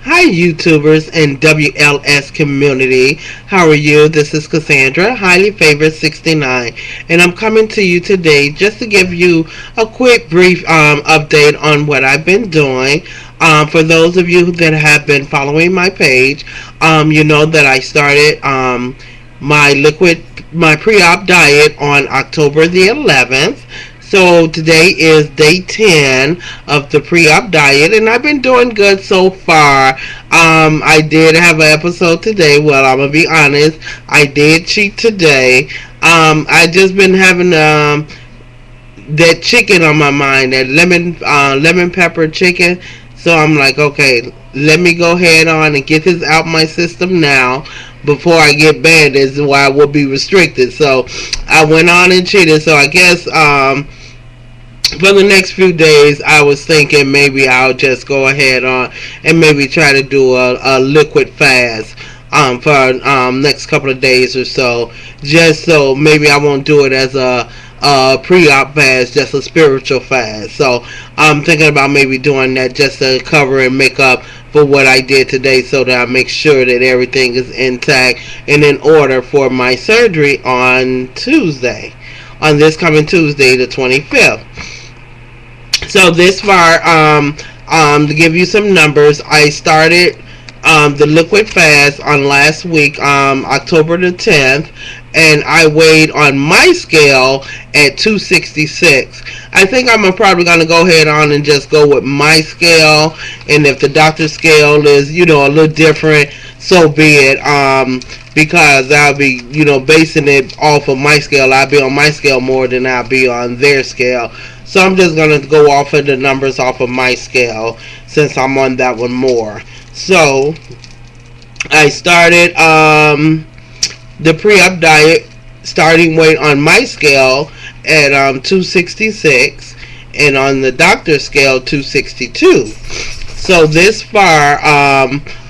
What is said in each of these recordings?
Hi, YouTubers and WLS community. How are you? This is Cassandra, highly favored 69, and I'm coming to you today just to give you a quick, brief update on what I've been doing. For those of you that have been following my page, you know that I started my pre-op diet on October the 11th. So today is day 10 of the pre-op diet, and I've been doing good so far. I did have an episode today. Well, I'm gonna be honest, I did cheat today. I just been having that chicken on my mind, that lemon pepper chicken. So I'm like, okay, let me go ahead on and get this out my system now before I get banned. Is why I will be restricted. So I went on and cheated. So I guess for the next few days, I was thinking maybe I'll just go ahead on and maybe try to do a liquid fast for next couple of days or so, just so maybe I won't do it as a pre-op fast, just a spiritual fast. So I'm thinking about maybe doing that just to cover and make up for what I did today, so that I make sure that everything is intact and in order for my surgery on Tuesday, on this coming Tuesday, the 25th. So this far, to give you some numbers, I started the liquid fast on last week, October the 10th, and I weighed on my scale at 266. I think I'm probably going to go ahead on and just go with my scale, and if the doctor's scale is, a little different, so be it. Because I'll be, basing it off of my scale. I'll be on my scale more than I'll be on their scale. So I'm just going to go off of the numbers off of my scale since I'm on that one more. So I started the pre-op diet, starting weight on my scale at 266, and on the doctor's scale 262. So this far,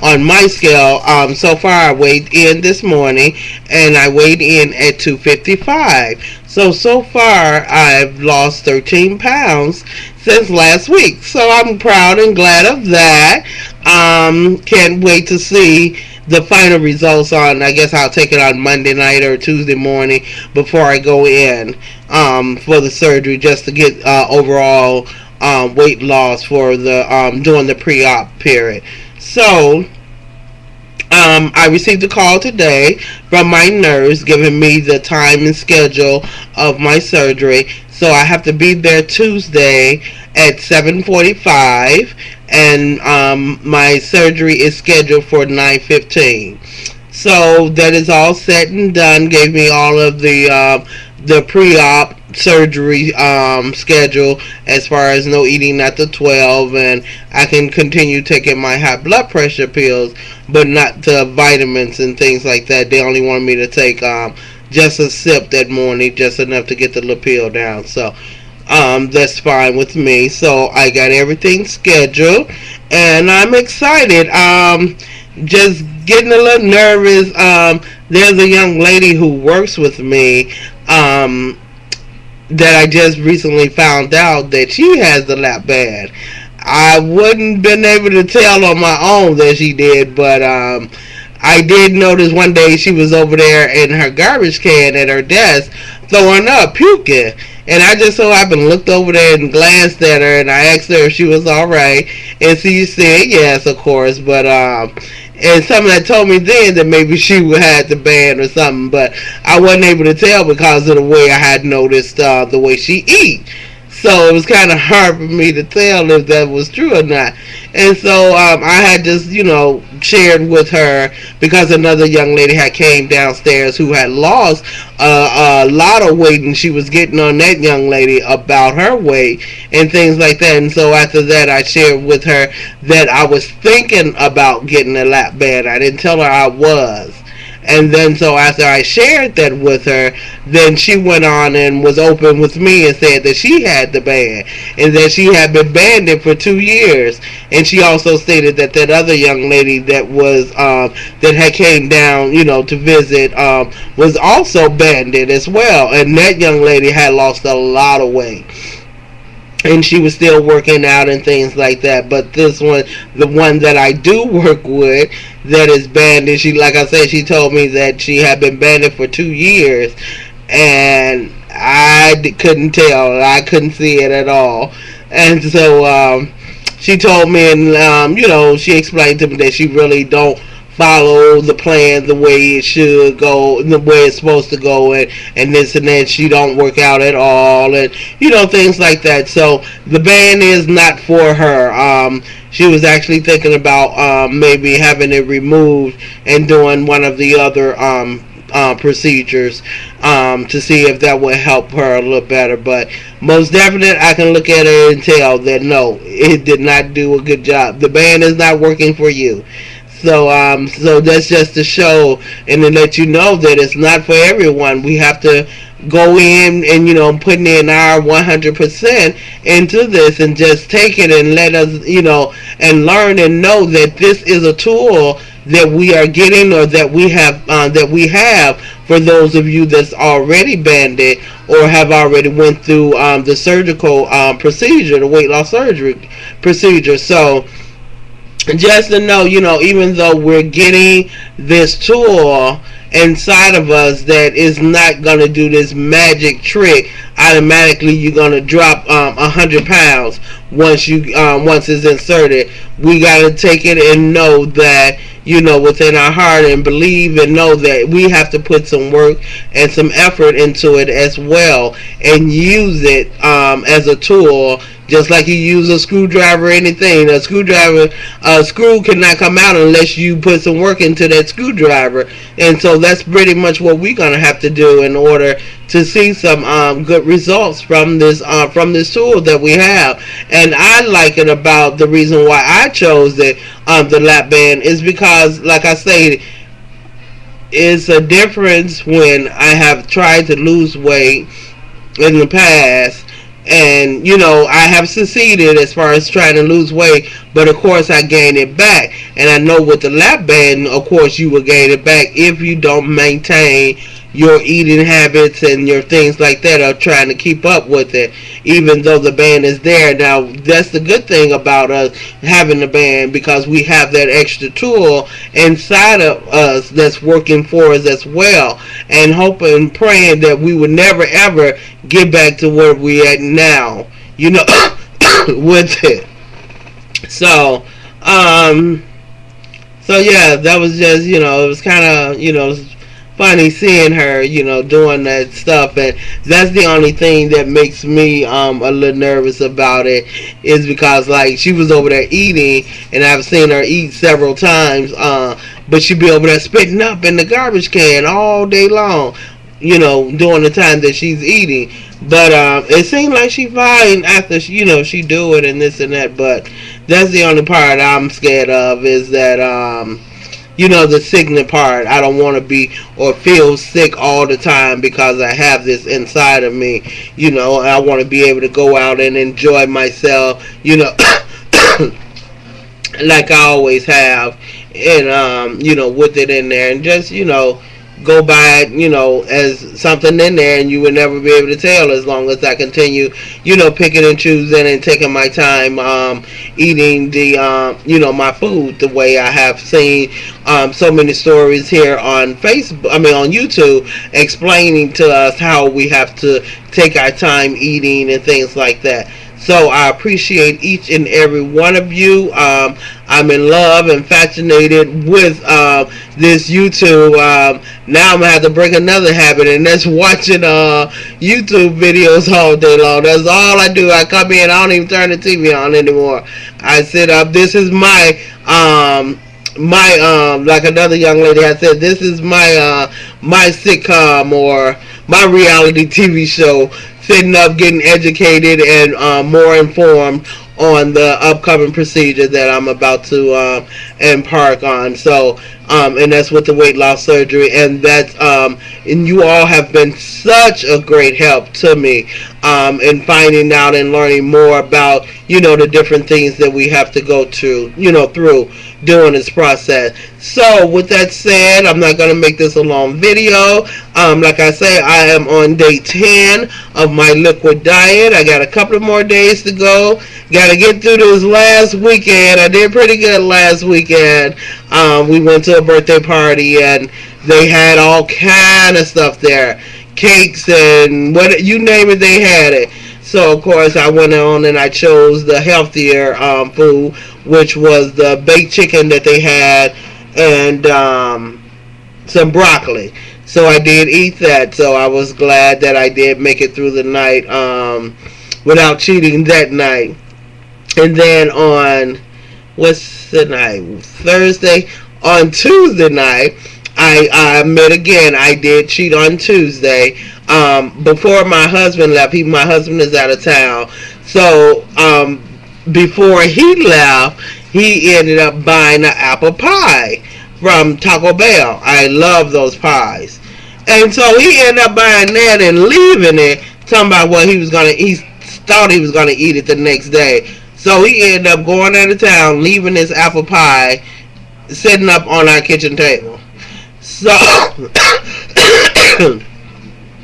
on my scale, so far I weighed in this morning, and I weighed in at 255. So far I've lost 13 pounds since last week. So I'm proud and glad of that. Can't wait to see the final results on, I guess I'll take it on Monday night or Tuesday morning before I go in for the surgery, just to get overall weight loss for the during the pre-op period. So I received a call today from my nurse giving me the time and schedule of my surgery. So I have to be there Tuesday at 7:45, and my surgery is scheduled for 9:15. So that is all set and done. Gave me all of the pre-op surgery schedule, as far as no eating after 12, and I can continue taking my high blood pressure pills, but not the vitamins and things like that. They only want me to take just a sip that morning, just enough to get the little pill down. So that's fine with me. So I got everything scheduled, and I'm excited. Just getting a little nervous. There's a young lady who works with me that I just recently found out that she has the lap band. I wouldn't been able to tell on my own that she did, but I did notice one day she was over there in her garbage can at her desk throwing up, puking. And I just so happened looked over there and glanced at her, and I asked her if she was alright. And she said yes, of course, but and something that told me then that maybe she had the band or something, but I wasn't able to tell because of the way I had noticed the way she eat. So it was kind of hard for me to tell if that was true or not. And so I had just, shared with her, because another young lady had came downstairs who had lost a lot of weight, and she was getting on that young lady about her weight and things like that. And so after that, I shared with her that I was thinking about getting a lap band. I didn't tell her I was. And then so after I shared that with her, then she went on and was open with me and said that she had the band and that she had been banded for 2 years. And she also stated that that other young lady that was that had came down, to visit, was also banded as well. And that young lady had lost a lot of weight. and she was still working out and things like that. But this one, the one that I do work with, that is banded, she, like I said, she told me that she had been banded for 2 years, and couldn't tell. I couldn't see it at all. And so she told me, and she explained to me that she really don't follow the plan the way it should go, the way it's supposed to go, and this and that. She don't work out at all, and things like that. So the band is not for her. She was actually thinking about maybe having it removed and doing one of the other procedures to see if that would help her a little better. But most definitely, I can look at it and tell that no, it did not do a good job. The band is not working for you. So that's just to show and to let you know that it's not for everyone. We have to go in and putting in our 100% into this, and just take it and let us and learn and know that this is a tool that we are getting, or that we have for those of you that's already banded or have already went through the surgical procedure, the weight loss surgery procedure. So just to know, even though we're getting this tool inside of us that is not going to do this magic trick, automatically you're going to drop 100 pounds once it's inserted. We got to take it and know that, within our heart, and believe and know that we have to put some work and some effort into it as well, and use it as a tool. Just like you use a screwdriver or anything, a screw cannot come out unless you put some work into that screwdriver. And so that's pretty much what we're gonna have to do in order to see some good results from this tool that we have. And I like it about the reason why I chose the lap band is because, like I say, it's a difference when I have tried to lose weight in the past, and I have succeeded as far as trying to lose weight, but of course I gain it back. And I know with the lap band, of course, you will gain it back if you don't maintain your eating habits and your things like that, are trying to keep up with it, even though the band is there. Now, that's the good thing about us having the band, because we have that extra tool inside of us that's working for us as well, and hoping, praying that we would never ever get back to where we at now, with it. So, yeah, that was just, it was kind of, funny seeing her, doing that stuff. And that's the only thing that makes me a little nervous about it, is because, like, she was over there eating, and I've seen her eat several times, but she'd be over there spitting up in the garbage can all day long, during the time that she's eating. But it seemed like she fine after she do it and this and that. But that's the only part I'm scared of, is that the sickening part. I don't want to be or feel sick all the time because I have this inside of me. I want to be able to go out and enjoy myself, like I always have, and with it in there, and just go by it, as something in there, and you would never be able to tell, as long as I continue, picking and choosing and taking my time, eating the, my food the way I have seen so many stories here on on YouTube, explaining to us how we have to take our time eating and things like that. So I appreciate each and every one of you. I'm in love and fascinated with this YouTube. Now I'm going to have to break another habit, and that's watching YouTube videos all day long. That's all I do. I come in, I don't even turn the TV on anymore. I sit up. This is my like another young lady had said, this is my sitcom, or my reality TV show, sitting up getting educated and more informed on the upcoming procedure that I'm about to embark on. So and that's with the weight loss surgery, and that's and you all have been such a great help to me and finding out and learning more about, the different things that we have to go to, through during this process. So with that said, I'm not going to make this a long video. Like I say, I am on day 10 of my liquid diet. I got a couple of more days to go. Got to get through this last weekend. I did pretty good last weekend. We went to a birthday party and they had all kind of stuff there. Cakes and what you name it, they had it. So of course I went on and I chose the healthier food, which was the baked chicken that they had and some broccoli. So I did eat that. So I was glad that I did make it through the night without cheating that night. And then on what's the night? Thursday. On Tuesday night, I met again. I did cheat on Tuesday. Before my husband left, my husband is out of town. So before he left, he ended up buying an apple pie from Taco Bell. I love those pies. And so he ended up buying that and leaving it, talking about what he was gonna he thought he was gonna eat it the next day. So he ended up going out of town, leaving this apple pie sitting up on our kitchen table. So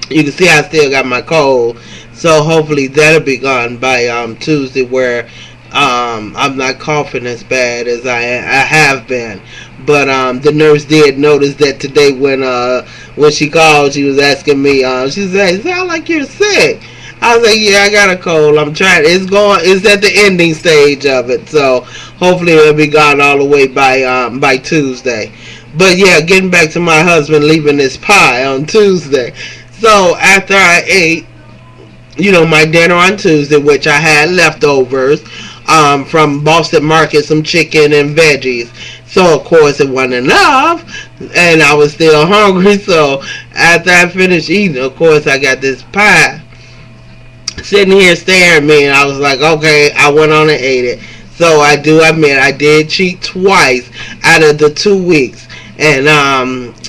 you can see I still got my cold. So hopefully that'll be gone by Tuesday, where I'm not coughing as bad as I have been. But the nurse did notice that today when she called, she was asking me. She said, "It sounds like you're sick." I was like, "Yeah, I got a cold. I'm trying. It's at the ending stage of it. So hopefully it'll be gone all the way by Tuesday." But yeah, getting back to my husband leaving this pie on Tuesday. So after I ate, my dinner on Tuesday, which I had leftovers from Boston Market, some chicken and veggies. So of course it wasn't enough, and I was still hungry. So after I finished eating, of course I got this pie sitting here staring at me, and I was like, okay, I went on and ate it. So I do admit I did cheat twice out of the 2 weeks. And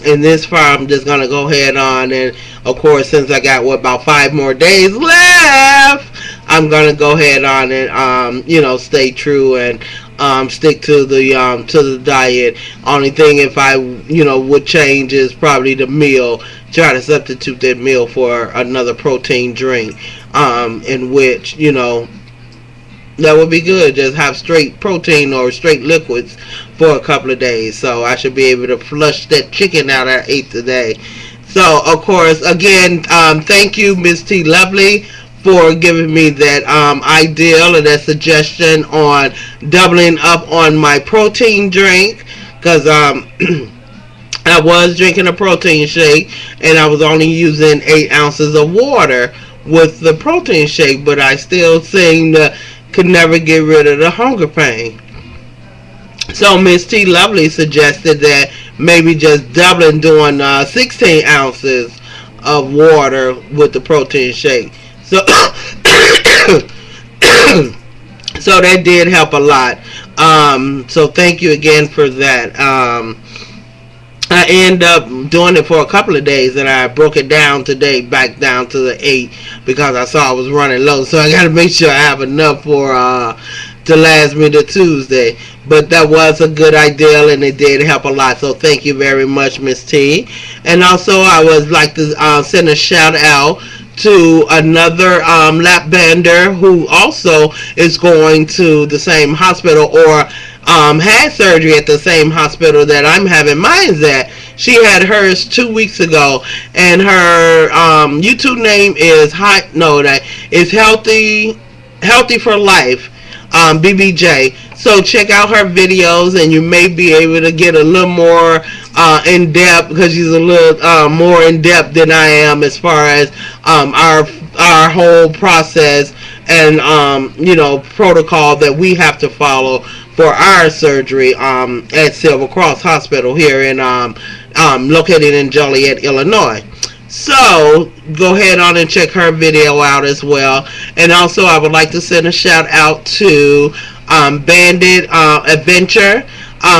in this far, I'm just gonna go ahead on, and of course, since I got about 5 more days left, I'm gonna go ahead on and stay true and stick to the diet. Only thing if I would change is probably the meal. Try to substitute that meal for another protein drink, in which that would be good. Just have straight protein or straight liquids for a couple of days. So I should be able to flush that chicken out I ate today. So of course, again, thank you, Miss T Lovely, for giving me that ideal and that suggestion on doubling up on my protein drink, because I was drinking a protein shake and I was only using 8 ounces of water with the protein shake, but I still seem to could never get rid of the hunger pain. So Miss T Lovely suggested that maybe just doubling, doing 16 ounces of water with the protein shake. So so that did help a lot. So thank you again for that. I ended up doing it for a couple of days, and I broke it down today back down to the 8 because I saw I was running low. So I got to make sure I have enough for to last me to Tuesday. But that was a good idea, and it did help a lot. So thank you very much, Miss T. And also, I would like to send a shout out to another lap bander who also is going to the same hospital, or had surgery at the same hospital that I'm having mine at. She had hers 2 weeks ago, and her YouTube name is Healthy for Life, BBJ. So check out her videos, and you may be able to get a little more in depth, because she's a little more in depth than I am as far as our whole process and protocol that we have to follow for our surgery at Silver Cross Hospital here in located in Joliet, Illinois. So go ahead on and check her video out as well. And also I would like to send a shout out to Bandit Adventure.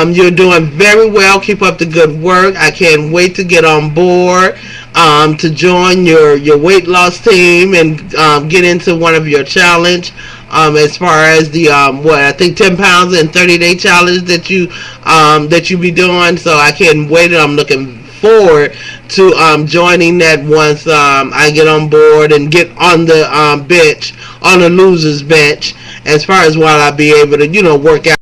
You're doing very well. Keep up the good work. I can't wait to get on board. to join your weight loss team and get into one of your challenge. As far as the what I think 10 pounds in 30-day challenge that you be doing. So I can't wait. I'm looking forward to joining that once I get on board and get on the bench, on the losers bench, as far as while I be able to work out